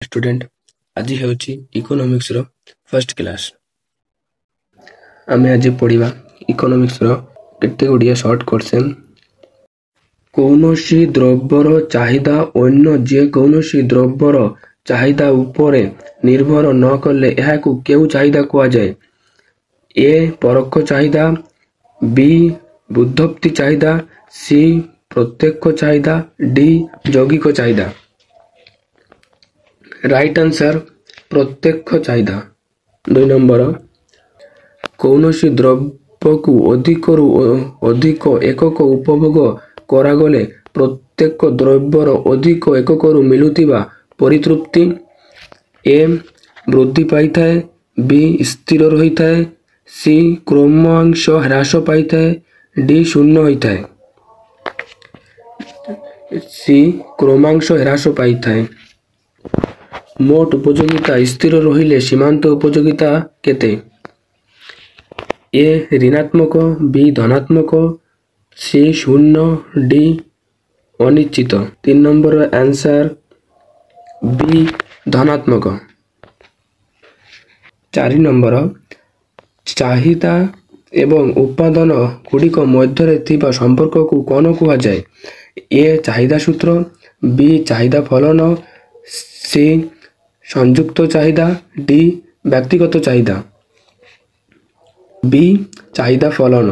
Student आज हेउची economics row first class आमे आज पढ़िबा इकोनॉमिक्स रो केते गुडिया शॉर्ट क्वेश्चन कौनसी द्रव्यर चाहिदा अन्य जे कौनसी द्रव्यर चाहिदा उपरे निर्भर न करले एहाकू केउ चाहिदा कुआ जाय। ए परख चाहिदा, बी बुद्धप्ति चाहिदा, सी प्रत्यक्ष चाहिदा, डी यौगिक चाहिदा। राइट आंसर प्रत्यक्ष चाहिदा। 2 नंबर कौनसी द्रव्य को अधिक एकक उपभोग करागले प्रत्येक द्रव्यर अधिक एकक मिलुतिबा परितृप्ति ए वृद्धि पाई थाए, बी स्थिर रही थाए, सी क्रमांश ह्रास पाई थाए, डी शून्य होई थाए। सी क्रमांश ह्रास पाई थाए। मोट उपयोगिता स्थिर रहिले सीमांत उपयोगिता केते? ए ऋणात्मक, बी धनात्मक, सी शून्य, डी अनिश्चित। 3 नंबर आंसर बी धनात्मक। 4 नंबर चाहिदा एवं उत्पादन गुड़िक मध्य थिबा संपर्क को कौन कुहा जाए? ए चाहिदा सूत्र, बी चाहिदा फलन, सी संयुक्त चाहिदा, डी व्यक्तिगत चाहिदा। बी चाहिदा फलन।